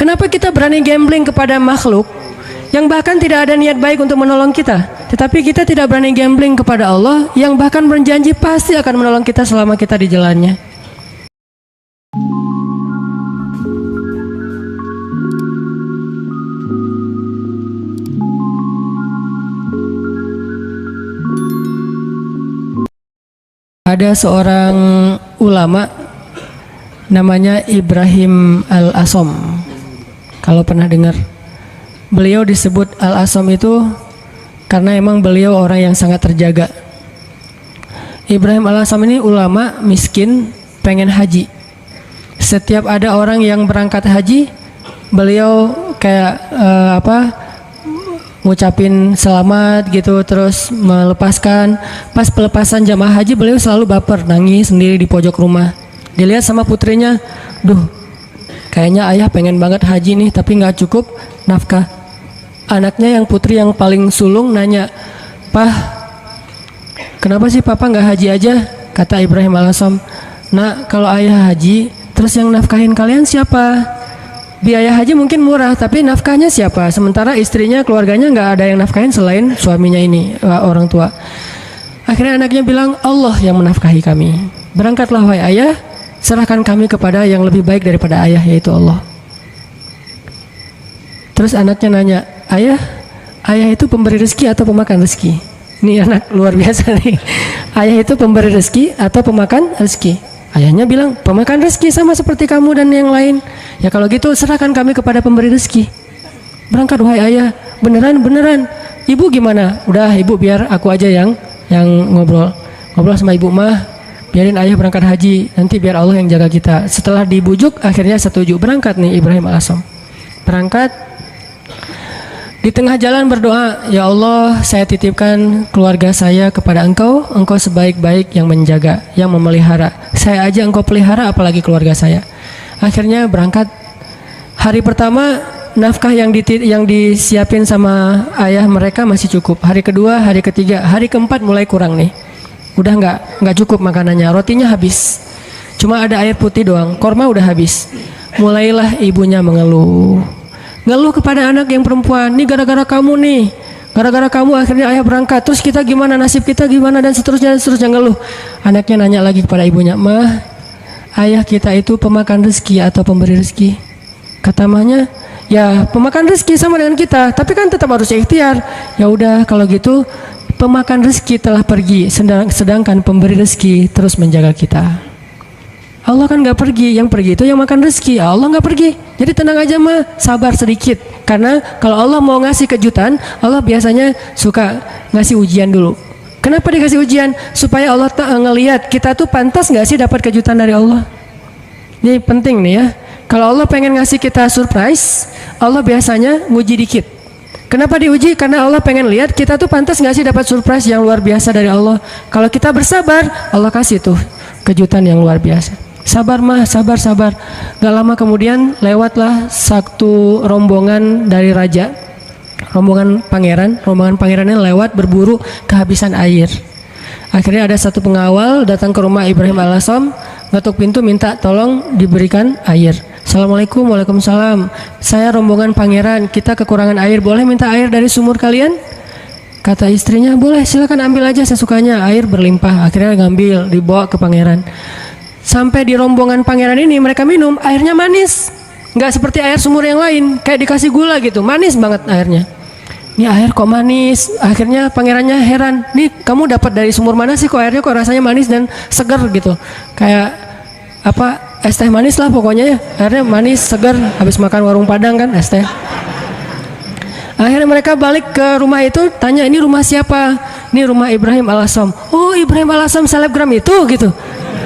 Kenapa kita berani gambling kepada makhluk yang bahkan tidak ada niat baik untuk menolong kita? Tetapi kita tidak berani gambling kepada Allah yang bahkan berjanji pasti akan menolong kita selama kita di jalannya. Ada seorang ulama namanya Ibrahim Al-Asom. Kalau pernah dengar, beliau disebut Al-Asom itu karena emang beliau orang yang sangat terjaga. Ibrahim Al-Asom ini ulama miskin, pengen haji. Setiap ada orang yang berangkat haji, beliau kayak ngucapin selamat gitu, terus melepaskan. Pas pelepasan jamaah haji, beliau selalu baper, nangis sendiri di pojok rumah. Dilihat sama putrinya, duh, kayaknya ayah pengen banget haji nih, tapi nggak cukup nafkah. Anaknya yang putri yang paling sulung nanya, "Pah, kenapa sih papa nggak haji aja?" Kata Ibrahim Al-Asom, "Nak, kalau ayah haji, terus yang nafkahin kalian siapa? Biaya haji mungkin murah, tapi nafkahnya siapa? Sementara istrinya, keluarganya nggak ada yang nafkahin selain suaminya ini, orang tua." Akhirnya anaknya bilang, "Allah yang menafkahi kami. Berangkatlah wahai ayah, serahkan kami kepada yang lebih baik daripada ayah, yaitu Allah." Terus anaknya nanya, ayah itu pemberi rezeki atau pemakan rezeki?" Ini anak luar biasa nih. Ayah itu pemberi rezeki atau pemakan rezeki? Ayahnya bilang, pemakan rezeki sama seperti kamu dan yang lain. Ya kalau gitu serahkan kami kepada pemberi rezeki. Berangkat wahai ayah. Beneran. Ibu gimana? Udah ibu biar aku aja yang ngobrol sama ibu mah. Biarin ayah berangkat haji, nanti biar Allah yang jaga kita. Setelah dibujuk akhirnya setuju. Berangkat nih Ibrahim Al-Asom. Berangkat. Di tengah jalan berdoa, "Ya Allah, saya titipkan keluarga saya kepada Engkau. Engkau sebaik-baik yang menjaga, yang memelihara. Saya aja Engkau pelihara, apalagi keluarga saya." Akhirnya berangkat. Hari pertama nafkah yang disiapin sama ayah mereka masih cukup. Hari kedua, hari ketiga, hari keempat mulai kurang nih. Udah nggak cukup makanannya. Rotinya habis. Cuma ada air putih doang. Korma udah habis. Mulailah ibunya mengeluh kepada anak yang perempuan, "Nih gara-gara kamu nih, gara-gara kamu akhirnya ayah berangkat, terus kita gimana, nasib kita gimana," dan seterusnya ngeluh. Anaknya nanya lagi kepada ibunya, "Mah, ayah kita itu pemakan rezeki atau pemberi rezeki?" Kata mahnya, "Ya pemakan rezeki sama dengan kita, tapi kan tetap harus ikhtiar." Ya udah kalau gitu, pemakan rezeki telah pergi, sedangkan pemberi rezeki terus menjaga kita. Allah kan nggak pergi, yang pergi itu yang makan rezeki. Allah nggak pergi, jadi tenang aja mah, sabar sedikit. Karena kalau Allah mau ngasih kejutan, Allah biasanya suka ngasih ujian dulu. Kenapa dikasih ujian? Supaya Allah ngelihat kita tuh pantas nggak sih dapat kejutan dari Allah. Ini penting nih ya. Kalau Allah pengen ngasih kita surprise, Allah biasanya nguji dikit. Kenapa diuji? Karena Allah pengen lihat kita tuh pantas nggak sih dapat surprise yang luar biasa dari Allah. Kalau kita bersabar, Allah kasih tuh kejutan yang luar biasa. Sabar mah, sabar. Gak lama kemudian lewatlah satu rombongan dari raja, rombongan pangerannya lewat berburu kehabisan air. Akhirnya ada satu pengawal datang ke rumah Ibrahim Al-Asom, ngetuk pintu minta tolong diberikan air. "Assalamualaikum." "Waalaikumsalam. Saya rombongan pangeran, kita kekurangan air, boleh minta air dari sumur kalian?" Kata istrinya, "Boleh, silakan ambil aja sesukanya." Air berlimpah. Akhirnya ngambil, dibawa ke pangeran. Sampai di rombongan pangeran ini mereka minum, airnya manis. Nggak seperti air sumur yang lain, kayak dikasih gula gitu, manis banget airnya. Ini air kok manis? Akhirnya pangerannya heran, "Nih kamu dapat dari sumur mana sih, kok airnya kok rasanya manis dan segar gitu? Kayak es teh manis lah pokoknya ya. Airnya manis, segar, habis makan warung Padang kan es teh." Akhirnya mereka balik ke rumah itu, tanya, "Ini rumah siapa?" "Ini rumah Ibrahim Al-Asom." "Oh, Ibrahim Al-Asom selebgram itu gitu."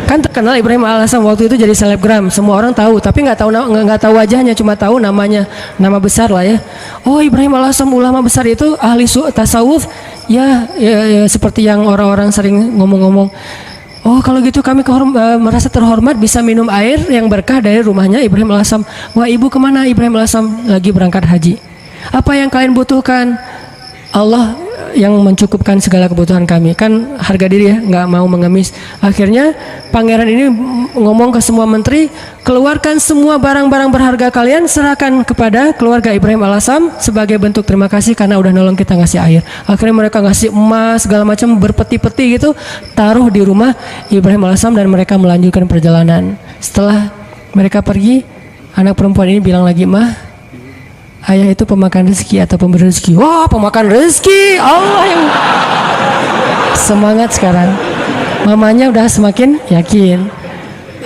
Kan terkenal Ibrahim Al-Asom waktu itu jadi selebgram, semua orang tahu, tapi nggak tahu wajahnya, cuma tahu namanya, nama besar lah ya. "Oh, Ibrahim Al-Asom ulama besar itu, ahli tasawuf." Ya, seperti yang orang-orang sering ngomong-ngomong. "Oh, kalau gitu kami merasa terhormat bisa minum air yang berkah dari rumahnya Ibrahim Al-Asom." "Wah, ibu kemana?" "Ibrahim Al-Asom lagi berangkat haji." "Apa yang kalian butuhkan?" Allah yang mencukupkan segala kebutuhan kami. Kan harga diri ya, nggak mau mengemis. Akhirnya pangeran ini ngomong ke semua menteri, keluarkan semua barang-barang berharga kalian, serahkan kepada keluarga Ibrahim alaihissalam sebagai bentuk terima kasih karena udah nolong kita ngasih air. Akhirnya mereka ngasih emas segala macam berpeti-peti gitu, taruh di rumah Ibrahim alaihissalam dan mereka melanjutkan perjalanan. Setelah mereka pergi, anak perempuan ini bilang lagi, "Mah, ayah itu pemakan rezeki atau pemberi rezeki?" Wah, pemakan rezeki. Allah yang semangat sekarang. Mamanya udah semakin yakin.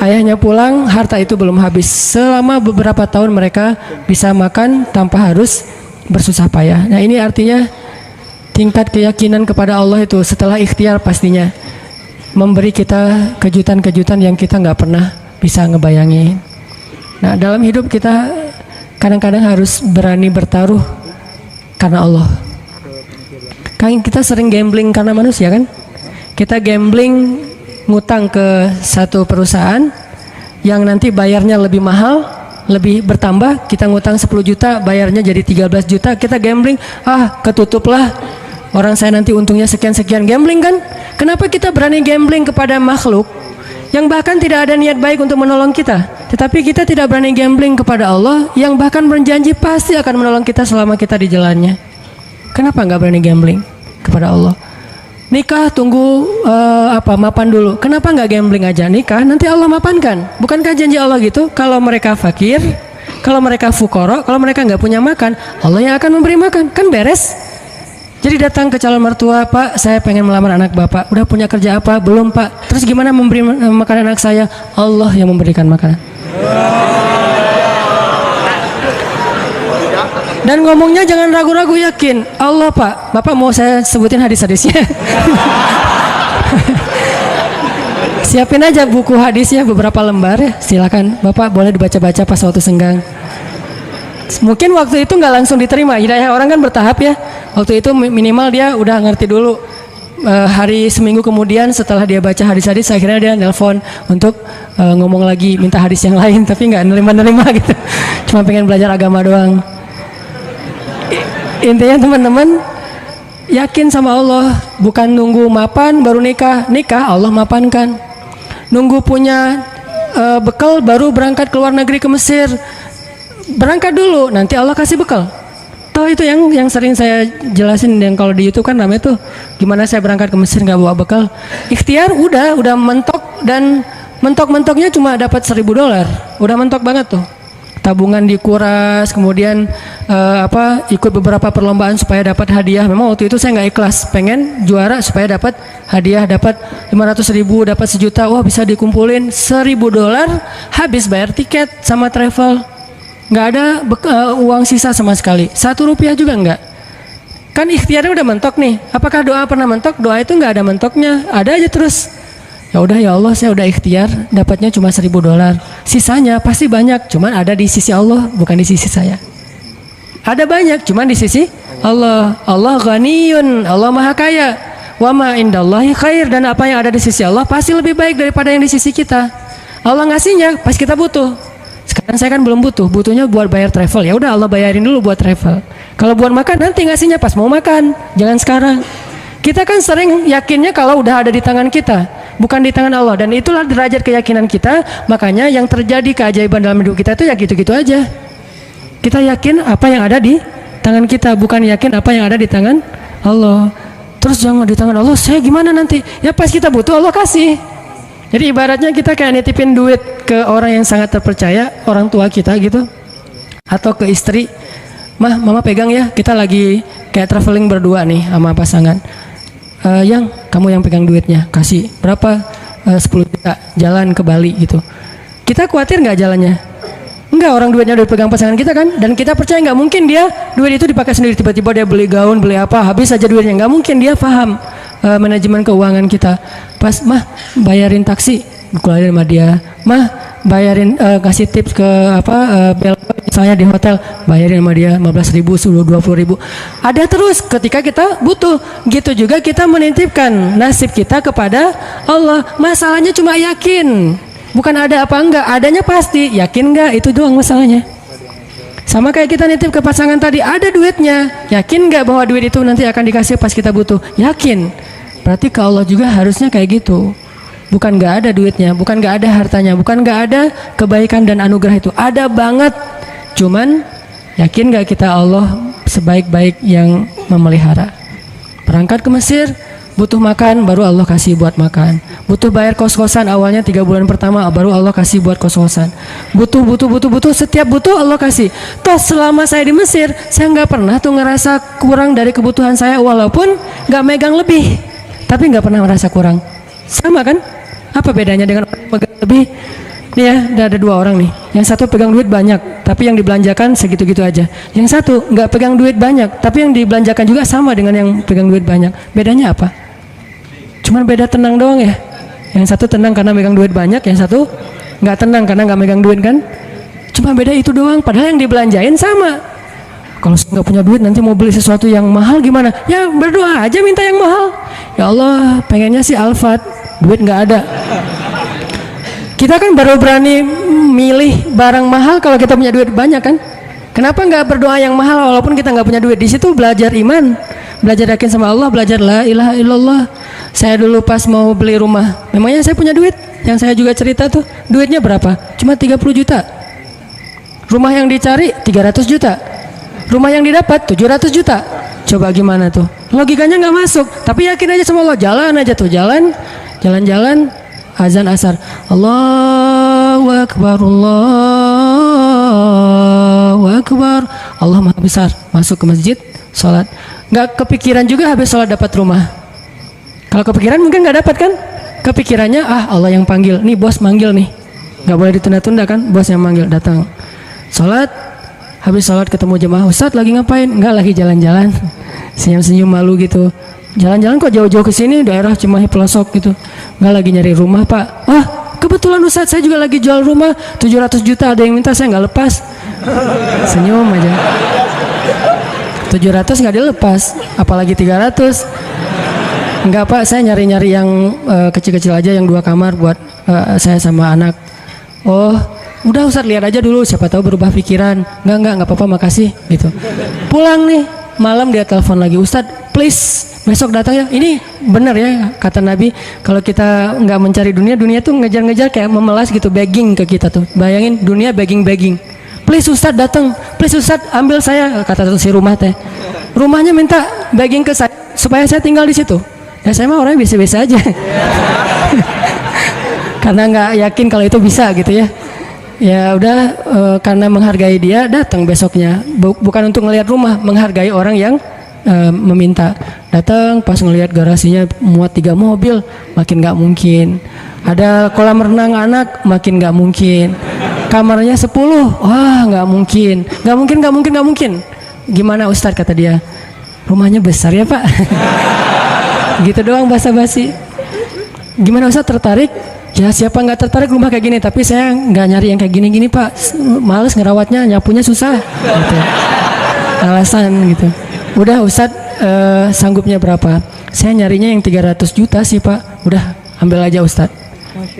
Ayahnya pulang, harta itu belum habis. Selama beberapa tahun mereka bisa makan tanpa harus bersusah payah. Nah, ini artinya tingkat keyakinan kepada Allah itu setelah ikhtiar pastinya memberi kita kejutan-kejutan yang kita nggak pernah bisa ngebayangin. Nah, dalam hidup kita kadang-kadang harus berani bertaruh karena Allah. Kan kita sering gambling karena manusia kan? Kita gambling ngutang ke satu perusahaan yang nanti bayarnya lebih mahal, lebih bertambah. Kita ngutang 10 juta, bayarnya jadi 13 juta. Kita gambling, ketutup lah. Orang saya nanti untungnya sekian-sekian. Gambling kan? Kenapa kita berani gambling kepada makhluk yang bahkan tidak ada niat baik untuk menolong kita, tetapi kita tidak berani gambling kepada Allah yang bahkan berjanji pasti akan menolong kita selama kita di jalannya? Kenapa nggak berani gambling kepada Allah? Nikah tunggu mapan dulu. Kenapa nggak gambling aja nikah? Nanti Allah mapankan. Bukankah janji Allah gitu? Kalau mereka fakir, kalau mereka fukoro, kalau mereka nggak punya makan, Allah yang akan memberi makan. Kan beres? Jadi datang ke calon mertua, "Pak, saya pengen melamar anak Bapak. Udah punya kerja apa? Belum, Pak. Terus gimana memberi makan anak saya?" Allah yang memberikan makanan. Dan ngomongnya jangan ragu-ragu, yakin. Allah, Pak. Bapak mau saya sebutin hadis-hadisnya? Siapin aja buku hadisnya beberapa lembar ya. Silakan, Bapak boleh dibaca-baca pas waktu senggang. Mungkin waktu itu nggak langsung diterima. Hidayah orang kan bertahap ya. Waktu itu minimal dia udah ngerti dulu. Hari seminggu kemudian setelah dia baca hadis-hadis, akhirnya dia nelpon untuk ngomong lagi, minta hadis yang lain, tapi nggak nerima gitu. Cuma pengen belajar agama doang. Intinya teman-teman, yakin sama Allah. Bukan nunggu mapan baru nikah. Nikah Allah mapankan. Nunggu punya bekal baru berangkat ke luar negeri ke Mesir. Berangkat dulu, nanti Allah kasih bekal. Toh itu yang sering saya jelasin, yang kalau di YouTube kan namanya tuh gimana saya berangkat ke Mesir nggak bawa bekal. Ikhtiar udah mentok, dan mentok-mentoknya cuma dapat $1.000. Udah mentok banget tuh. Tabungan dikuras, kemudian ikut beberapa perlombaan supaya dapat hadiah. Memang waktu itu saya nggak ikhlas, pengen juara supaya dapat hadiah, dapat 500.000, dapat 1 juta. Wah, bisa dikumpulin $1.000, habis bayar tiket sama travel. Nggak ada uang sisa sama sekali, $1 juga nggak. Kan ikhtiarnya udah mentok nih. Apakah doa pernah mentok? Doa itu nggak ada mentoknya, ada aja terus. Ya udah, ya Allah, saya udah ikhtiar, dapatnya cuma $1.000. Sisanya pasti banyak, cuman ada di sisi Allah, bukan di sisi saya. Ada banyak, cuman di sisi Allah. Allah ghaniyun, Allah maha kaya. Wa ma indallahi khair, dan apa yang ada di sisi Allah pasti lebih baik daripada yang di sisi kita. Allah ngasihnya pas kita butuh. Sekarang saya kan belum butuh, butuhnya buat bayar travel. Ya udah, Allah bayarin dulu buat travel. Kalau buat makan nanti ngasihnya pas mau makan, jangan sekarang. Kita kan sering yakinnya kalau udah ada di tangan kita, bukan di tangan Allah, dan itulah derajat keyakinan kita. Makanya yang terjadi keajaiban dalam hidup kita itu ya gitu-gitu aja. Kita yakin apa yang ada di tangan kita, bukan yakin apa yang ada di tangan Allah. Terus jangan di tangan Allah, saya gimana nanti? Ya pas kita butuh Allah kasih. Jadi ibaratnya kita kayak nitipin duit ke orang yang sangat terpercaya, orang tua kita gitu, atau ke istri. "Mah, mama pegang ya, kita lagi kayak traveling berdua nih sama pasangan. Yang kamu yang pegang duitnya, kasih berapa? 10 juta, jalan ke Bali gitu." Kita khawatir nggak jalannya? Enggak, orang duitnya udah pegang pasangan kita kan, dan kita percaya nggak mungkin dia duit itu dipakai sendiri. Tiba-tiba dia beli gaun, beli apa, habis aja duitnya. Nggak mungkin, dia paham manajemen keuangan kita. Pas, "Mah, bayarin taksi," dikeluarin sama dia. "Mah, bayarin kasih tips ke bel misalnya di hotel, bayarin sama dia 15.000, 20.000. Ada terus ketika kita butuh. Gitu juga kita menitipkan nasib kita kepada Allah. Masalahnya cuma yakin, bukan ada apa enggak. Adanya pasti, yakin enggak, itu doang masalahnya. Sama kayak kita nitip ke pasangan tadi, ada duitnya. Yakin nggak bahwa duit itu nanti akan dikasih pas kita butuh? Yakin. Berarti ke Allah juga harusnya kayak gitu. Bukan nggak ada duitnya, bukan nggak ada hartanya, bukan nggak ada kebaikan dan anugerah itu. Ada banget. Cuman yakin nggak kita Allah sebaik-baik yang memelihara? Berangkat ke Mesir, butuh makan, baru Allah kasih buat makan. Butuh bayar kos-kosan, awalnya 3 bulan pertama, baru Allah kasih buat kos-kosan. Butuh, setiap butuh Allah kasih. Toh selama saya di Mesir, saya nggak pernah tuh ngerasa kurang dari kebutuhan saya, walaupun nggak megang lebih, tapi nggak pernah merasa kurang. Sama kan? Apa bedanya dengan orang yang megang lebih? Nih ya, ada 2 orang nih. Yang satu pegang duit banyak, tapi yang dibelanjakan segitu-gitu aja. Yang satu nggak pegang duit banyak, tapi yang dibelanjakan juga sama dengan yang pegang duit banyak. Bedanya apa? Cuman beda tenang doang ya. Yang satu tenang karena megang duit banyak, yang satu nggak tenang karena nggak megang duit kan. Cuma beda itu doang, padahal yang dibelanjain sama. Kalau nggak punya duit nanti mau beli sesuatu yang mahal gimana? Ya berdoa aja minta yang mahal. Ya Allah, pengennya sih Alphard, duit nggak ada. Kita kan baru berani milih barang mahal kalau kita punya duit banyak kan. Kenapa nggak berdoa yang mahal walaupun kita nggak punya duit? Di situ belajar iman, belajar yakin sama Allah, belajar la ilaha illallah. Saya dulu pas mau beli rumah, memangnya saya punya duit? Yang saya juga cerita tuh, duitnya berapa? Cuma 30 juta. Rumah yang dicari 300 juta. Rumah yang didapat 700 juta. Coba gimana tuh? Logikanya nggak masuk. Tapi yakin aja sama Allah, jalan aja tuh, jalan-jalan. Azan asar, Allahu Akbar, Allahu Akbar, Allah Maha Besar. Masuk ke masjid, sholat. Nggak kepikiran juga habis sholat dapat rumah. Kalau kepikiran mungkin nggak dapat kan? Kepikirannya Allah yang panggil, nih bos manggil nih, nggak boleh ditunda-tunda kan? Bos yang manggil, datang. Sholat, habis sholat ketemu jemaah, Ustadz lagi ngapain? Nggak, lagi jalan-jalan, senyum-senyum malu gitu. Jalan-jalan kok jauh-jauh ke sini, daerah Cimahi pelosok gitu. Nggak, lagi nyari rumah pak. Wah kebetulan Ustadz, saya juga lagi jual rumah 700 juta, ada yang minta, saya nggak lepas. Senyum aja. 700 nggak dilepas, apalagi 300. Enggak pak, saya nyari-nyari yang kecil-kecil aja, yang 2 kamar buat saya sama anak. Oh udah Ustadz, lihat aja dulu, siapa tahu berubah pikiran. Enggak apa-apa, makasih gitu. Pulang nih, malam dia telepon lagi, Ustadz please besok datang ya. Ini benar ya kata Nabi, kalau kita nggak mencari dunia, dunia tuh ngejar-ngejar kayak memelas gitu, begging ke kita tuh. Bayangin dunia begging. Please Ustadz datang, please Ustadz ambil saya, kata si rumah teh. Rumahnya minta begging ke saya supaya saya tinggal di situ. Ya saya mah orangnya biasa-biasa aja. Karena nggak yakin kalau itu bisa gitu ya. Ya udah, karena menghargai dia datang besoknya. Bukan untuk ngelihat rumah, menghargai orang yang meminta. Datang pas ngelihat garasinya muat 3 mobil, makin nggak mungkin. Ada kolam renang anak, makin nggak mungkin. Kamarnya 10, wah nggak mungkin. Gimana Ustadz, kata dia, rumahnya besar ya pak. Gitu doang basa-basi. Gimana Ustadz, tertarik? Ya siapa nggak tertarik rumah kayak gini, tapi saya nggak nyari yang kayak gini-gini pak, males ngerawatnya, nyapunya susah gitu. Alasan gitu. Udah Ustadz, sanggupnya berapa? Saya nyarinya yang 300 juta sih pak. Udah ambil aja Ustadz.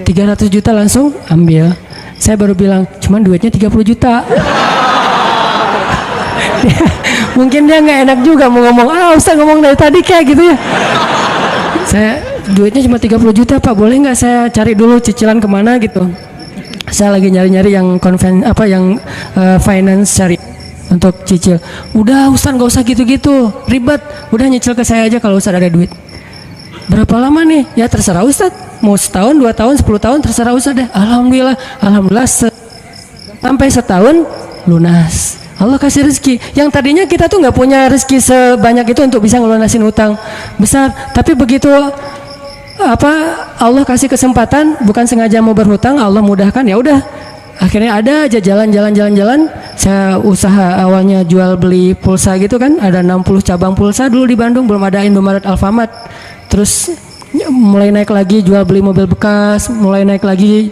300 juta langsung ambil. Saya baru bilang cuman duitnya 30 juta. Mungkin dia nggak enak juga mau ngomong, Ustadz ngomong dari tadi kayak gitu ya. Saya duitnya cuma 30 juta pak, boleh nggak saya cari dulu cicilan kemana gitu. Saya lagi nyari-nyari yang finance cari untuk cicil. Udah Ustadz nggak usah gitu-gitu, ribet. Udah nyicil ke saya aja kalau Ustadz ada duit. Berapa lama nih? Ya terserah Ustadz. Mau setahun, 2 tahun, 10 tahun, terserah Ustadz deh. Alhamdulillah sampai setahun lunas. Allah kasih rezeki. Yang tadinya kita tuh nggak punya rezeki sebanyak itu untuk bisa ngelunasin utang besar. Tapi begitu Allah kasih kesempatan, bukan sengaja mau berhutang, Allah mudahkan, ya udah. Akhirnya ada aja jalan. Saya usaha awalnya jual beli pulsa gitu kan, ada 60 cabang pulsa dulu di Bandung, belum ada Indomaret, Alfamart. Terus mulai naik lagi jual beli mobil bekas, mulai naik lagi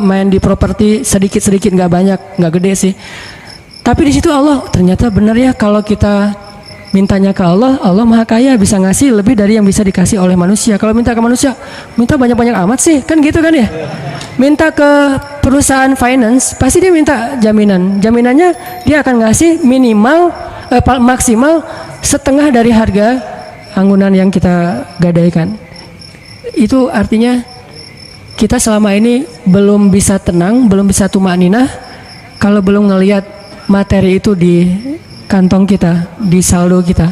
main di properti sedikit-sedikit, nggak banyak, nggak gede sih. Tapi di situ Allah ternyata benar ya, kalau kita Mintanya ke Allah, Allah maha kaya, bisa ngasih lebih dari yang bisa dikasih oleh manusia. Kalau minta ke manusia, minta banyak-banyak amat sih, kan gitu kan ya. Minta ke perusahaan finance, pasti dia minta jaminan. Jaminannya dia akan ngasih minimal, maksimal setengah dari harga anggunan yang kita gadaikan. Itu artinya kita selama ini belum bisa tenang, belum bisa tumakninah kalau belum ngelihat materi itu di kantong kita, di saldo kita.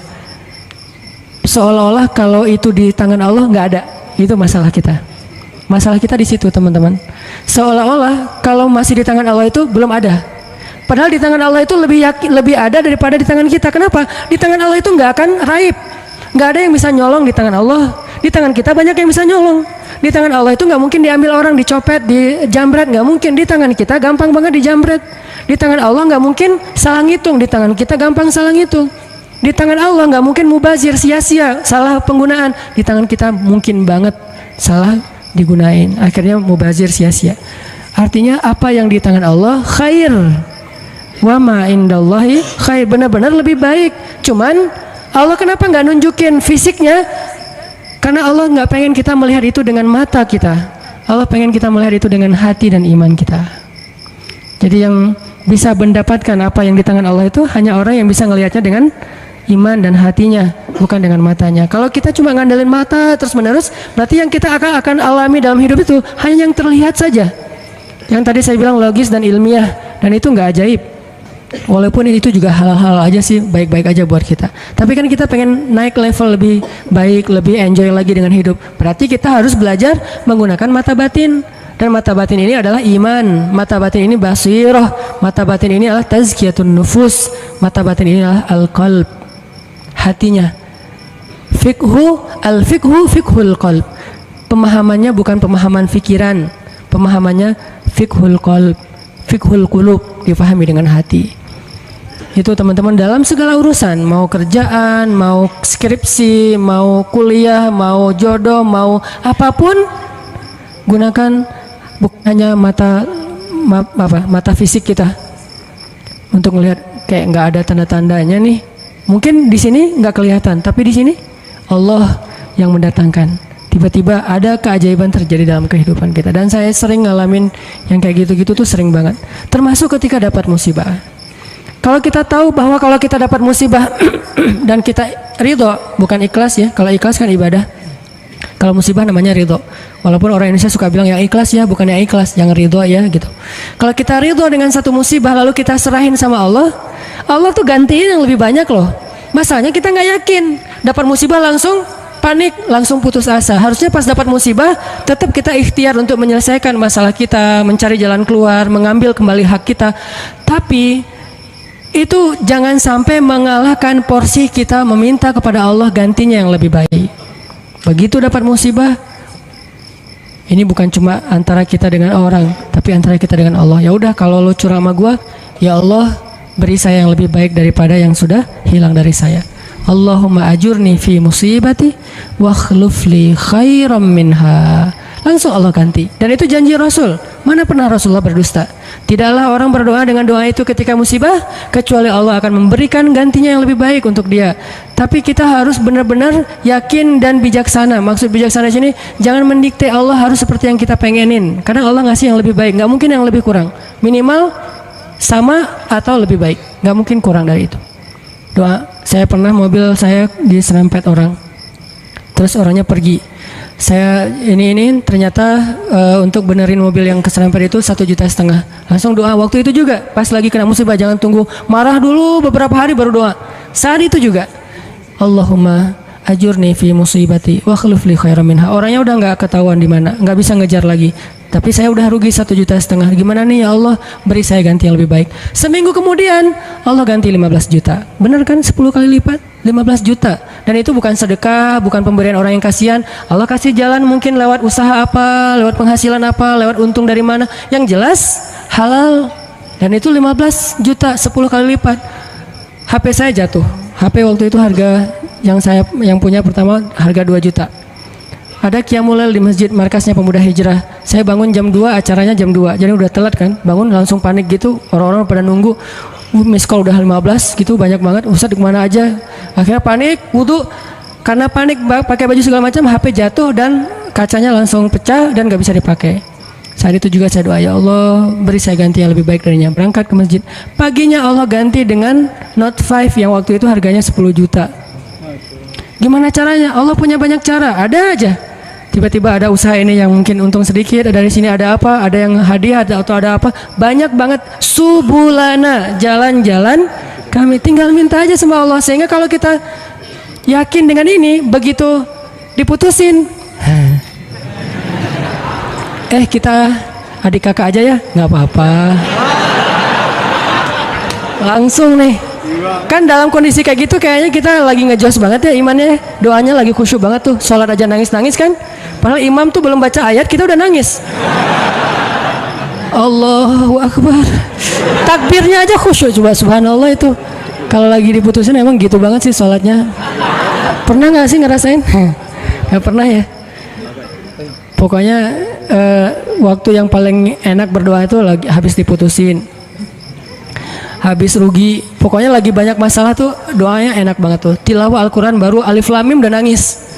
Seolah-olah kalau itu di tangan Allah nggak ada. Itu masalah kita. Masalah kita di situ, teman-teman. Seolah-olah kalau masih di tangan Allah itu belum ada. Padahal di tangan Allah itu lebih ada daripada di tangan kita. Kenapa? Di tangan Allah itu nggak akan raib. Nggak ada yang bisa nyolong di tangan Allah. Di tangan kita banyak yang bisa nyolong. Di tangan Allah itu nggak mungkin diambil orang, dicopet, dijambret, nggak mungkin. Di tangan kita gampang banget dijambret. Di tangan Allah nggak mungkin salah ngitung. Di tangan kita gampang salah ngitung. Di tangan Allah nggak mungkin mubazir, sia-sia, salah penggunaan. Di tangan kita mungkin banget salah digunain. Akhirnya mubazir, sia-sia. Artinya apa yang di tangan Allah khair. Wa ma indallahi khair, benar-benar lebih baik. Cuman Allah kenapa nggak nunjukin fisiknya? Karena Allah nggak pengen kita melihat itu dengan mata kita. Allah pengen kita melihat itu dengan hati dan iman kita. Jadi yang bisa mendapatkan apa yang di tangan Allah itu hanya orang yang bisa ngelihatnya dengan iman dan hatinya, bukan dengan matanya. Kalau kita cuma ngandelin mata terus menerus, berarti yang kita akan alami dalam hidup itu hanya yang terlihat saja. Yang tadi saya bilang logis dan ilmiah, dan itu nggak ajaib. Walaupun itu juga hal-hal aja sih, baik-baik aja buat kita. Tapi kan kita pengen naik level lebih baik, lebih enjoy lagi dengan hidup. Berarti kita harus belajar menggunakan mata batin. Dan mata batin ini adalah iman. Mata batin ini basiroh. Mata batin ini adalah tazkiyatun nufus. Mata batin ini adalah al-qalb, hatinya. Al-fiqhu fiqhul qalb. Pemahamannya bukan pemahaman fikiran. Pemahamannya fiqhul qalb, fiqhul qulub, difahami dengan hati. Itu teman-teman dalam segala urusan, mau kerjaan, mau skripsi, mau kuliah, mau jodoh, mau apapun, gunakan bukan hanya mata fisik kita untuk melihat kayak nggak ada tanda-tandanya nih. Mungkin di sini nggak kelihatan, tapi di sini Allah yang mendatangkan. Tiba-tiba ada keajaiban terjadi dalam kehidupan kita. Dan saya sering ngalamin yang kayak gitu-gitu tuh sering banget. Termasuk ketika dapat musibah. Kalau kita tahu bahwa kalau kita dapat musibah dan kita ridho, bukan ikhlas ya. Kalau ikhlas kan ibadah. Kalau musibah namanya ridho. Walaupun orang Indonesia suka bilang yang ikhlas ya, bukan yang ikhlas, yang ridho ya gitu. Kalau kita ridho dengan satu musibah lalu kita serahin sama Allah, Allah tuh gantiin yang lebih banyak loh. Masalahnya kita nggak yakin. Dapat musibah langsung panik, langsung putus asa. Harusnya pas dapat musibah tetap kita ikhtiar untuk menyelesaikan masalah kita, mencari jalan keluar, mengambil kembali hak kita. Tapi itu jangan sampai mengalahkan porsi kita meminta kepada Allah gantinya yang lebih baik. Begitu dapat musibah, ini bukan cuma antara kita dengan orang, tapi antara kita dengan Allah. Ya udah, kalau lo curang sama gua, ya Allah beri saya yang lebih baik daripada yang sudah hilang dari saya. Allahumma ajurni fi musibati wa khlufli khairam minha. Langsung Allah ganti. Dan itu janji Rasul. Mana pernah Rasulullah berdusta? Tidaklah orang berdoa dengan doa itu ketika musibah, kecuali Allah akan memberikan gantinya yang lebih baik untuk dia. Tapi kita harus benar-benar yakin dan bijaksana. Maksud bijaksana di sini, jangan mendikte Allah harus seperti yang kita pengenin. Kadang Allah ngasih yang lebih baik, nggak mungkin yang lebih kurang. Minimal sama atau lebih baik, nggak mungkin kurang dari itu. Doa, saya pernah mobil saya diserempet orang, terus orangnya pergi. Saya ini ternyata untuk benerin mobil yang keserempet itu 1,5 juta. Langsung doa waktu itu juga, pas lagi kena musibah. Jangan tunggu marah dulu beberapa hari baru doa. Saat itu juga, Allahumma ajurni fi musibati wa khluf li khairan minha. Orangnya udah nggak ketahuan di mana, nggak bisa ngejar lagi. Tapi saya udah rugi 1,5 juta. Gimana nih ya Allah, beri saya ganti yang lebih baik. Seminggu kemudian Allah ganti 15 juta. Benar kan? 10 kali lipat 15 juta. Dan itu bukan sedekah, bukan pemberian orang yang kasihan. Allah kasih jalan mungkin lewat usaha apa, lewat penghasilan apa, lewat untung dari mana. Yang jelas halal. Dan itu 15 juta 10 kali lipat. HP saya jatuh. HP waktu itu harga yang punya pertama harga 2 juta. Ada qiyamul lail di masjid markasnya Pemuda Hijrah. Saya bangun jam 2, acaranya jam 2. Jadi udah telat kan. Bangun langsung panik gitu. Orang-orang pada nunggu. Miss call udah 15 gitu, banyak banget. Ustaz kemana aja? Akhirnya panik, wudhu. Karena panik pakai baju segala macam, HP jatuh dan kacanya langsung pecah dan gak bisa dipakai. Saat itu juga saya doa, ya Allah beri saya ganti yang lebih baik darinya. Berangkat ke masjid. Paginya Allah ganti dengan Note 5 yang waktu itu harganya 10 juta. Gimana caranya? Allah punya banyak cara, ada aja. Tiba-tiba ada usaha ini yang mungkin untung sedikit, dari sini ada apa, ada yang hadiah atau ada apa. Banyak banget subulana, jalan-jalan kami, tinggal minta aja sama Allah. Sehingga kalau kita yakin dengan ini, begitu diputusin, kita adik kakak aja ya, nggak apa-apa. Langsung nih, kan dalam kondisi kayak gitu kayaknya kita lagi ngejos banget ya imannya, doanya lagi khusyuk banget tuh, sholat aja nangis-nangis kan, padahal imam tuh belum baca ayat kita udah nangis. Allahu Akbar, takbirnya aja khusyuk, coba subhanallah itu. Kalau lagi diputusin emang gitu banget sih sholatnya. Pernah nggak sih ngerasain? Nggak pernah ya. Pokoknya waktu yang paling enak berdoa itu lagi habis diputusin, habis rugi, pokoknya lagi banyak masalah tuh doanya enak banget tuh. Tilawah Al-Quran baru Alif Lam Mim udah nangis.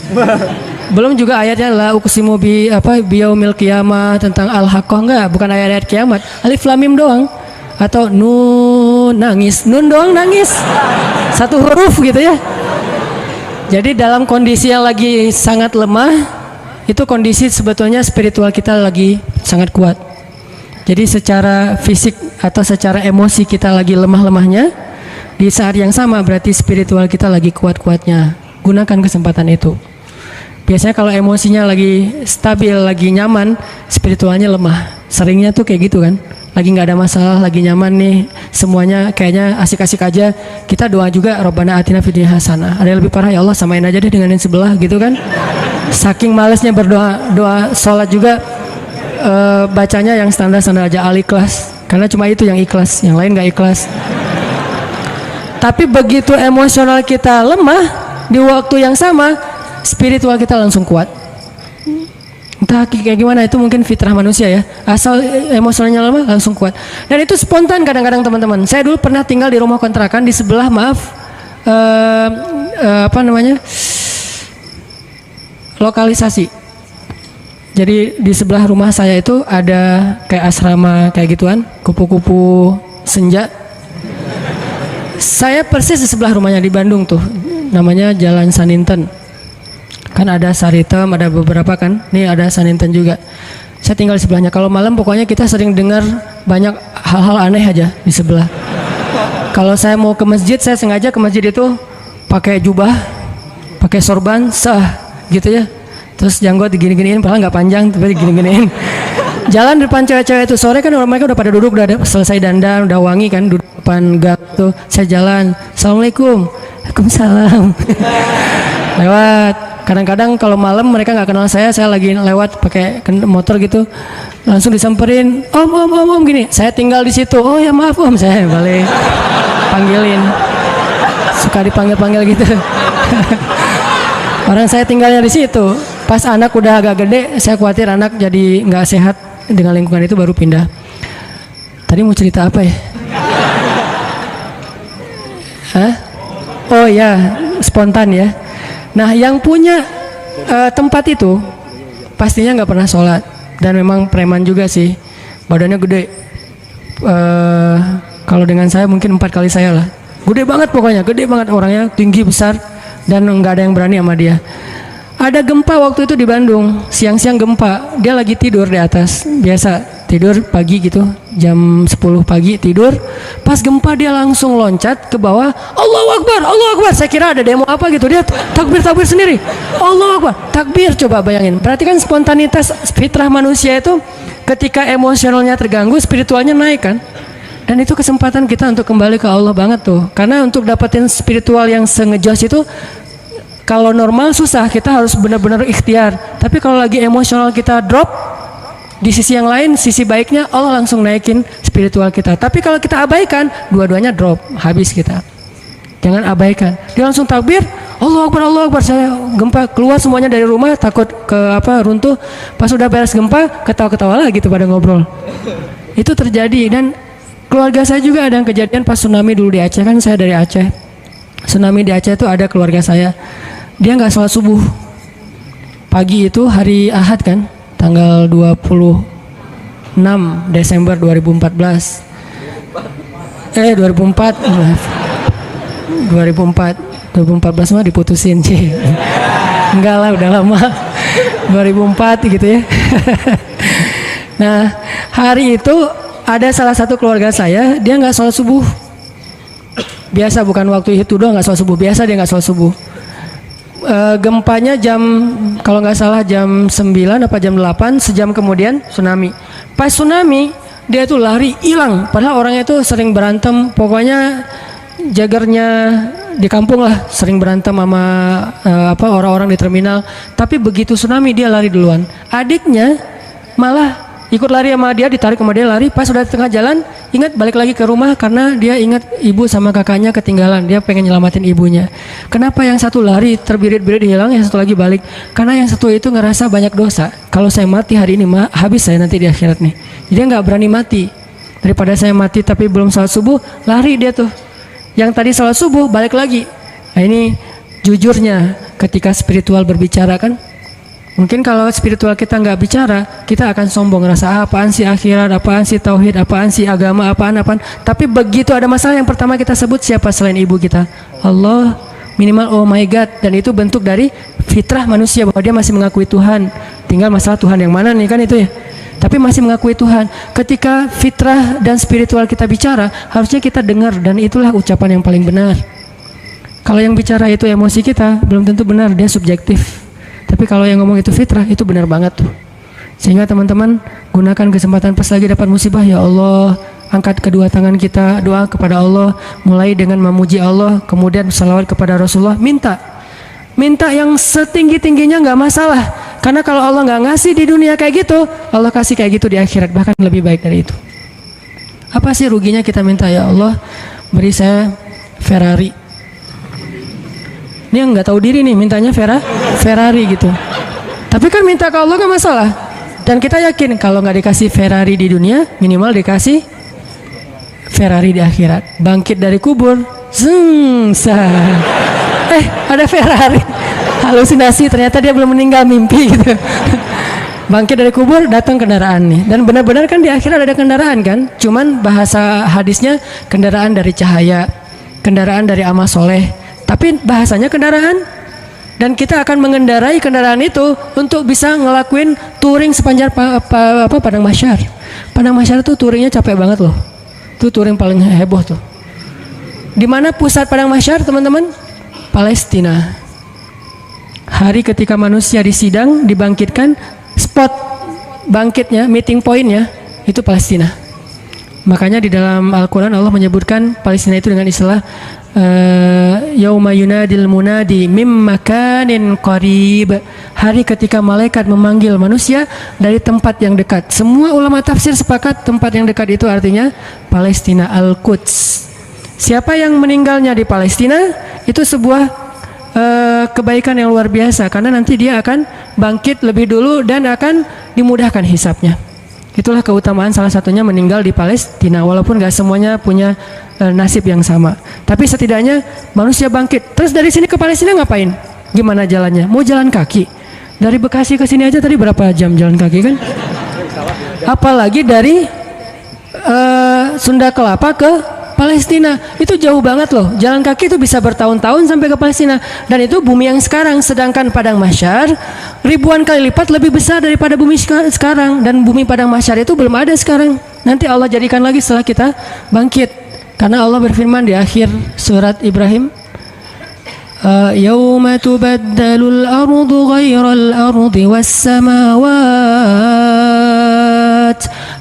Belum juga ayatnya la uqsimu biyaumil qiyamah, tentang Al-Haqqah, enggak, bukan ayat-ayat kiamat. Alif Lam Mim doang. Atau nun nangis, nun doang nangis. Satu huruf gitu ya. Jadi dalam kondisi yang lagi sangat lemah, itu kondisi sebetulnya spiritual kita lagi sangat kuat. Jadi secara fisik atau secara emosi kita lagi lemah-lemahnya, di saat yang sama berarti spiritual kita lagi kuat-kuatnya. Gunakan kesempatan itu. Biasanya kalau emosinya lagi stabil, lagi nyaman, spiritualnya lemah. Seringnya tuh kayak gitu kan. Lagi nggak ada masalah, lagi nyaman nih, semuanya kayaknya asik-asik aja. Kita doa juga, Rabbana atina fid dunya hasanah. Ada yang lebih parah, ya Allah samain aja deh dengan yang sebelah gitu kan. Saking malesnya berdoa, doa sholat juga bacanya yang standar-standar aja, Al-Ikhlas. Karena cuma itu yang ikhlas, yang lain nggak ikhlas. Tapi begitu emosional kita lemah, di waktu yang sama spiritual kita langsung kuat. Entah kayak gimana, itu mungkin fitrah manusia ya. Asal emosionalnya lemah langsung kuat. Dan itu spontan kadang-kadang teman-teman. Saya dulu pernah tinggal di rumah kontrakan di sebelah, lokalisasi. Jadi di sebelah rumah saya itu ada kayak asrama kayak gituan, kupu-kupu senja. Saya persis di sebelah rumahnya di Bandung tuh, namanya Jalan Saninten. Kan ada Saritem, ada beberapa kan. Nih ada Saninten juga. Saya tinggal di sebelahnya. Kalau malam pokoknya kita sering dengar banyak hal-hal aneh aja di sebelah. Kalau saya mau ke masjid, saya sengaja ke masjid itu pakai jubah, pakai sorban, gitu ya. Terus janggut digini-giniin, padahal nggak panjang, tapi digini-giniin. Jalan depan cewek-cewek itu sore kan mereka udah pada duduk, udah selesai dandan, udah wangi kan, duduk depan gang tuh. Saya jalan, Assalamualaikum, Waalaikumsalam. Lewat. Kadang-kadang kalau malam mereka nggak kenal saya lagi lewat pakai motor gitu, langsung disamperin, om gini. Saya tinggal di situ. Oh ya maaf om, saya balik panggilin. Suka dipanggil-panggil gitu. Orang saya tinggalnya di situ. Pas anak udah agak gede, saya khawatir anak jadi nggak sehat dengan lingkungan itu, baru pindah. Tadi mau cerita apa ya? Hah? Oh ya, spontan ya. Nah, yang punya tempat itu pastinya nggak pernah sholat, dan memang preman juga sih, badannya gede. Kalau dengan saya mungkin 4 kali saya lah, gede banget pokoknya, gede banget orangnya, tinggi besar, dan nggak ada yang berani sama dia. Ada gempa waktu itu di Bandung, siang-siang gempa, dia lagi tidur di atas, biasa tidur pagi gitu, jam 10 pagi tidur, pas gempa dia langsung loncat ke bawah, Allahu Akbar, Allahu Akbar. Saya kira ada demo apa gitu, dia takbir sendiri, Allahu Akbar, takbir. Coba bayangin, berarti kan spontanitas fitrah manusia itu ketika emosionalnya terganggu, spiritualnya naik kan. Dan itu kesempatan kita untuk kembali ke Allah banget tuh, karena untuk dapetin spiritual yang sengejos itu, kalau normal susah, kita harus benar-benar ikhtiar. Tapi kalau lagi emosional kita drop, di sisi yang lain, sisi baiknya Allah langsung naikin spiritual kita. Tapi kalau kita abaikan, dua-duanya drop, habis kita. Jangan abaikan. Dia langsung takbir, Allahu Akbar, Allahu Akbar. Saya gempa, keluar semuanya dari rumah, takut runtuh. Pas udah beres gempa, ketawa-ketawa lagi gitu pada ngobrol. Itu terjadi. Dan keluarga saya juga ada yang kejadian pas tsunami dulu di Aceh, kan saya dari Aceh. Tsunami di Aceh itu ada keluarga saya. Dia nggak sholat subuh. Pagi itu hari Ahad kan, tanggal 26 Desember 2014. 2004, maaf. 2014 mah diputusin sih. Enggak lah, udah lama. 2004 gitu ya. Nah, hari itu ada salah satu keluarga saya, dia nggak sholat subuh. Biasa, bukan waktu itu doang nggak sholat subuh. Biasa dia nggak sholat subuh. Gempanya kalau nggak salah jam 9 apa jam 8, sejam kemudian tsunami. Pas tsunami dia tuh lari hilang, padahal orangnya itu sering berantem, pokoknya jagarnya di kampung lah, sering berantem sama orang-orang di terminal. Tapi begitu tsunami dia lari duluan. Adiknya malah ikut lari sama dia, ditarik sama dia lari. Pas udah di tengah jalan, ingat balik lagi ke rumah karena dia ingat ibu sama kakaknya ketinggalan. Dia pengen nyelamatin ibunya. Kenapa yang satu lari terbirit-birit hilang, yang satu lagi balik? Karena yang satu itu ngerasa banyak dosa. Kalau saya mati hari ini, habis saya nanti di akhirat nih. Dia nggak berani mati. Daripada saya mati tapi belum sholat subuh, lari dia tuh. Yang tadi sholat subuh balik lagi. Nah ini jujurnya ketika spiritual berbicara kan. Mungkin kalau spiritual kita nggak bicara, kita akan sombong, ngerasa apaan sih akhirat, apaan sih tauhid, apaan sih agama, apaan. Tapi begitu ada masalah, yang pertama kita sebut siapa selain ibu kita? Allah, minimal oh my God. Dan itu bentuk dari fitrah manusia bahwa dia masih mengakui Tuhan. Tinggal masalah Tuhan yang mana nih kan itu ya. Tapi masih mengakui Tuhan. Ketika fitrah dan spiritual kita bicara, harusnya kita dengar, dan itulah ucapan yang paling benar. Kalau yang bicara itu emosi kita, belum tentu benar, dia subjektif. Tapi kalau yang ngomong itu fitrah, itu benar banget tuh. Sehingga teman-teman gunakan kesempatan pas lagi dapat musibah, ya Allah, angkat kedua tangan kita, doa kepada Allah, mulai dengan memuji Allah, kemudian salawat kepada Rasulullah, minta yang setinggi-tingginya nggak masalah. Karena kalau Allah nggak ngasih di dunia kayak gitu, Allah kasih kayak gitu di akhirat, bahkan lebih baik dari itu. Apa sih ruginya kita minta, ya Allah, beri saya Ferrari. Ini yang nggak tahu diri nih, mintanya Ferrari gitu. Tapi kan minta ke Allah nggak masalah. Dan kita yakin kalau nggak dikasih Ferrari di dunia, minimal dikasih Ferrari di akhirat. Bangkit dari kubur, ada Ferrari. Halusinasi, ternyata dia belum meninggal, mimpi gitu. Bangkit dari kubur, datang kendaraan nih. Dan benar-benar kan di akhirat ada kendaraan kan. Cuman bahasa hadisnya kendaraan dari cahaya, kendaraan dari amal soleh. Tapi bahasanya kendaraan. Dan kita akan mengendarai kendaraan itu untuk bisa ngelakuin touring sepanjang Padang Mahsyar. Padang Mahsyar tuh touringnya capek banget loh. Itu touring paling heboh tuh. Di mana pusat Padang Mahsyar, teman-teman? Palestina. Hari ketika manusia disidang, dibangkitkan, spot bangkitnya, meeting pointnya itu Palestina. Makanya di dalam Al-Quran Allah menyebutkan Palestina itu dengan istilah yauma yunadil munadi mim makanin qarib. Hari ketika malaikat memanggil manusia dari tempat yang dekat. Semua ulama tafsir sepakat tempat yang dekat itu artinya Palestina, Al-Quds. Siapa yang meninggalnya di Palestina itu sebuah kebaikan yang luar biasa, karena nanti dia akan bangkit lebih dulu dan akan dimudahkan hisabnya. Itulah keutamaan salah satunya meninggal di Palestina, walaupun gak semuanya punya nasib yang sama. Tapi setidaknya manusia bangkit. Terus dari sini ke Palestina ngapain? Gimana jalannya? Mau jalan kaki? Dari Bekasi ke sini aja tadi berapa jam jalan kaki kan? Apalagi dari Sunda Kelapa ke Palestina, itu jauh banget loh. Jalan kaki itu bisa bertahun-tahun sampai ke Palestina. Dan itu bumi yang sekarang. Sedangkan Padang Mahsyar ribuan kali lipat lebih besar daripada bumi sekarang. Dan bumi Padang Mahsyar itu belum ada sekarang. Nanti Allah jadikan lagi setelah kita bangkit. Karena Allah berfirman di akhir surat Ibrahim, yauma tubaddalul ardu ghairal ardi was samawat.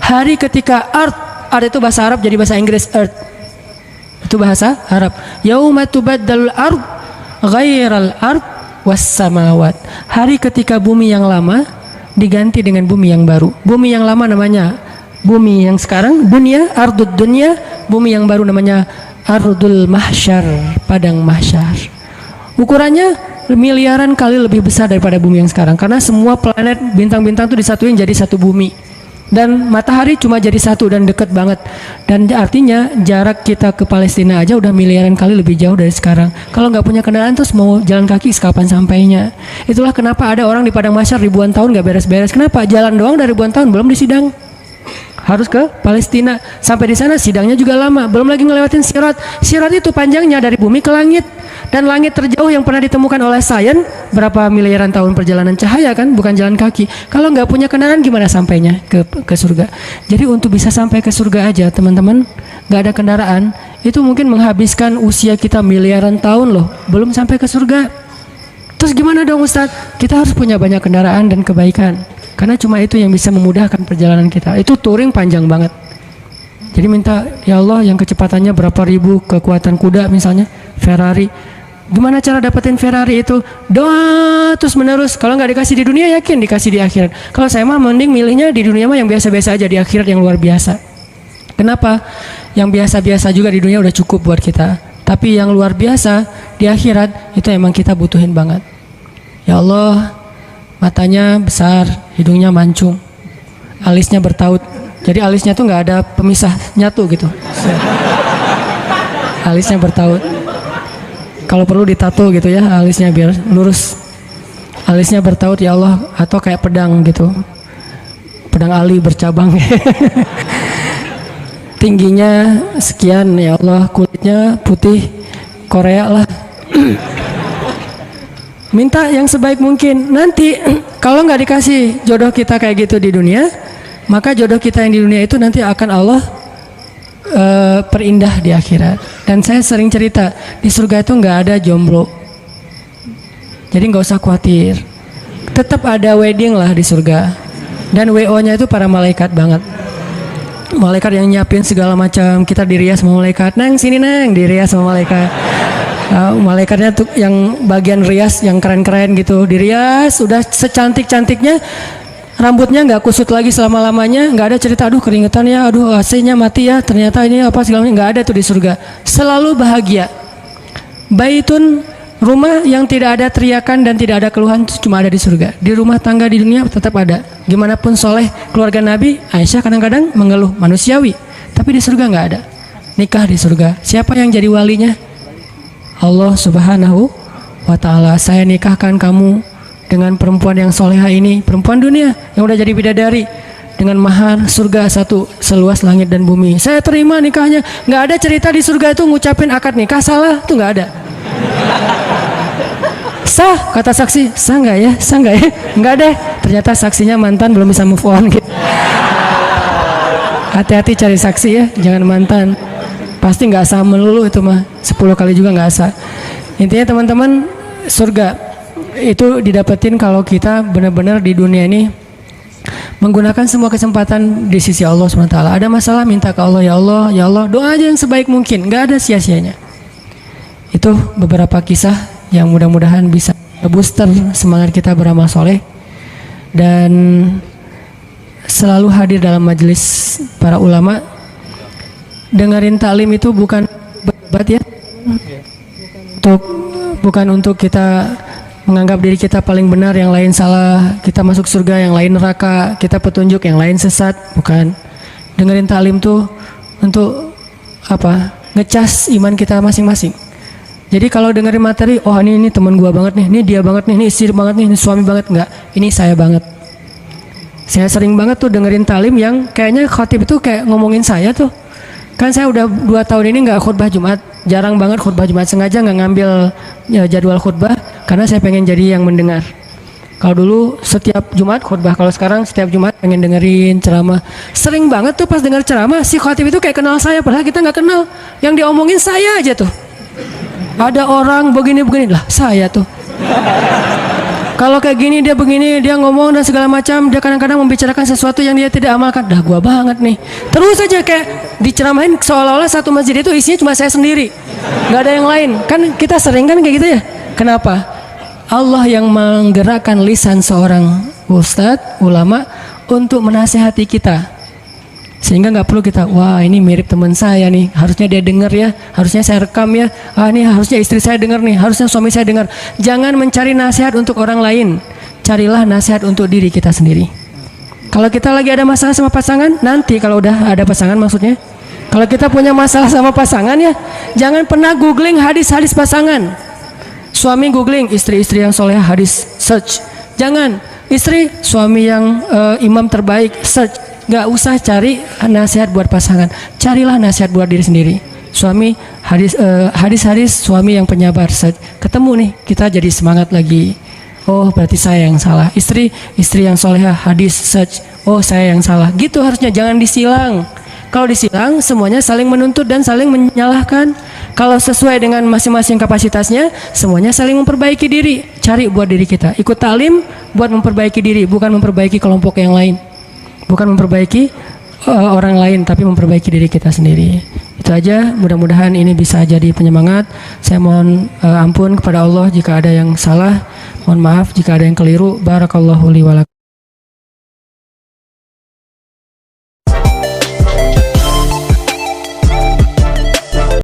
Hari ketika ard itu bahasa Arab jadi bahasa Inggris, earth itu bahasa Arab. Yauma tubaddalul ard ghairal ard was samawat. Hari ketika bumi yang lama diganti dengan bumi yang baru. Bumi yang lama namanya bumi yang sekarang, dunia, ardud dunia. Bumi yang baru namanya ardul mahsyar, padang mahsyar. Ukurannya miliaran kali lebih besar daripada bumi yang sekarang, karena semua planet, bintang-bintang itu disatuin jadi satu bumi. Dan matahari cuma jadi satu dan dekat banget. Dan artinya jarak kita ke Palestina aja udah miliaran kali lebih jauh dari sekarang. Kalau nggak punya kendaraan terus mau jalan kaki kapan sampainya? Itulah kenapa ada orang di padang mahsyar ribuan tahun nggak beres-beres. Kenapa? Jalan doang dari ribuan tahun belum disidang. Harus ke Palestina. Sampai di sana sidangnya juga lama. Belum lagi ngelewatin Sirat. Sirat itu panjangnya dari bumi ke langit. Dan langit terjauh yang pernah ditemukan oleh sains berapa miliaran tahun perjalanan cahaya kan, bukan jalan kaki. Kalau nggak punya kendaraan gimana sampainya ke surga? Jadi untuk bisa sampai ke surga aja teman-teman, nggak ada kendaraan, itu mungkin menghabiskan usia kita miliaran tahun loh, belum sampai ke surga. Terus gimana dong Ustadz? Kita harus punya banyak kendaraan dan kebaikan. Karena cuma itu yang bisa memudahkan perjalanan kita. Itu touring panjang banget. Jadi minta, ya Allah yang kecepatannya berapa ribu kekuatan kuda misalnya, Ferrari. Gimana cara dapetin Ferrari itu? Doa terus menerus. Kalau nggak dikasih di dunia, yakin dikasih di akhirat. Kalau saya mah mending milihnya di dunia mah yang biasa-biasa aja, di akhirat yang luar biasa. Kenapa? Yang biasa-biasa juga di dunia udah cukup buat kita. Tapi yang luar biasa di akhirat itu emang kita butuhin banget. Ya Allah, matanya besar, hidungnya mancung, alisnya bertaut. Jadi alisnya tuh nggak ada pemisah, nyatu gitu. Alisnya bertaut. Kalau perlu ditato gitu ya alisnya biar lurus. Alisnya bertaut ya Allah, atau kayak pedang gitu. Pedang Ali bercabang. Tingginya sekian ya Allah, kulitnya putih Korea lah. Minta yang sebaik mungkin. Nanti kalau nggak dikasih jodoh kita kayak gitu di dunia, maka jodoh kita yang di dunia itu nanti akan Allah perindah di akhirat. Dan saya sering cerita di surga itu nggak ada jomblo, jadi nggak usah khawatir. Tetap ada wedding lah di surga. Dan WO-nya itu para malaikat banget. Malaikat yang nyiapin segala macam. Kita dirias sama malaikat. Nang sini nang, dirias sama malaikat. Malaikatnya tuh yang bagian rias yang keren-keren gitu, dirias udah secantik-cantiknya. Rambutnya nggak kusut lagi selama-lamanya, nggak ada cerita aduh keringetan ya, aduh AC-nya mati ya, ternyata ini apa segala macam, nggak ada tuh di surga. Selalu bahagia. Baitun, rumah yang tidak ada teriakan dan tidak ada keluhan, itu cuma ada di surga. Di rumah tangga di dunia tetap ada. Gimana pun soleh keluarga Nabi, Aisyah kadang-kadang mengeluh, manusiawi. Tapi di surga nggak ada. Nikah di surga. Siapa yang jadi walinya? Allah Subhanahu wa Ta'ala. Saya nikahkan kamu dengan perempuan yang soleha ini, perempuan dunia yang udah jadi bidadari, dengan mahar surga satu seluas langit dan bumi. Saya terima nikahnya. Nggak ada cerita di surga itu ngucapin akad nikah salah, tuh nggak ada. Sah kata saksi, sah nggak ya, sah nggak ya, nggak deh. Ternyata saksinya mantan belum bisa move on gitu. Hati-hati cari saksi ya, jangan mantan. Pasti nggak sah melulu itu mah, 10 kali juga nggak sah. Intinya teman-teman, surga itu didapetin kalau kita benar-benar di dunia ini menggunakan semua kesempatan di sisi Allah SWT. Ada masalah minta ke Allah, ya Allah, ya Allah, doa aja yang sebaik mungkin, nggak ada sia-sianya. Itu beberapa kisah yang mudah-mudahan bisa booster semangat kita beramal soleh dan selalu hadir dalam majelis para ulama. Dengerin taklim itu bukan berdebat ya, bukan untuk kita menganggap diri kita paling benar, yang lain salah, kita masuk surga, yang lain neraka, kita petunjuk, yang lain sesat, bukan. Dengerin taklim tuh untuk apa? Ngecas iman kita masing-masing. Jadi kalau dengerin materi, oh ini teman gua banget nih, ini dia banget nih, ini istri banget nih, ini suami banget, enggak, ini saya banget. Saya sering banget tuh dengerin taklim yang kayaknya khotib itu kayak ngomongin saya tuh. Kan saya udah 2 tahun ini nggak khutbah Jumat, jarang banget khutbah Jumat, sengaja nggak ngambil ya, jadwal khutbah karena saya pengen jadi yang mendengar. Kalau dulu setiap Jumat khutbah, kalau sekarang setiap Jumat pengen dengerin ceramah. Sering banget tuh pas dengar ceramah si khotib itu kayak kenal saya, padahal kita nggak kenal. Yang diomongin saya aja tuh. Ada orang begini-begini lah, saya tuh. Kalau kayak gini dia begini, dia ngomong dan segala macam, dia kadang-kadang membicarakan sesuatu yang dia tidak amalkan. Dah gua banget nih. Terus aja kayak diceramahin seolah-olah satu masjid itu isinya cuma saya sendiri, nggak ada yang lain. Kan kita sering kan kayak gitu ya. Kenapa? Allah yang menggerakkan lisan seorang ustadz, ulama untuk menasehati kita. Sehingga nggak perlu kita, wah ini mirip teman saya nih, harusnya dia dengar ya, harusnya saya rekam ya, ini harusnya istri saya dengar nih, harusnya suami saya dengar. Jangan mencari nasihat untuk orang lain, carilah nasihat untuk diri kita sendiri. Kalau kita lagi ada masalah sama pasangan, nanti kalau udah ada pasangan maksudnya, kalau kita punya masalah sama pasangan ya, jangan pernah googling hadis-hadis pasangan. Suami googling istri-istri yang soleh hadis search. Jangan. Istri suami yang imam terbaik search. Gak usah cari nasihat buat pasangan. Carilah nasihat buat diri sendiri. Suami hadis-hadis suami yang penyabar search. Ketemu nih, kita jadi semangat lagi. Oh berarti saya yang salah. Istri yang solehah hadis search. Oh saya yang salah. Gitu harusnya, jangan disilang. Kalau disilang semuanya saling menuntut dan saling menyalahkan. Kalau sesuai dengan masing-masing kapasitasnya, semuanya saling memperbaiki diri. Cari buat diri kita. Ikut taklim buat memperbaiki diri, bukan memperbaiki kelompok yang lain. Bukan memperbaiki orang lain, tapi memperbaiki diri kita sendiri. Itu aja, mudah-mudahan ini bisa jadi penyemangat. Saya mohon ampun kepada Allah jika ada yang salah. Mohon maaf jika ada yang keliru. Barakallahu li wa lakum.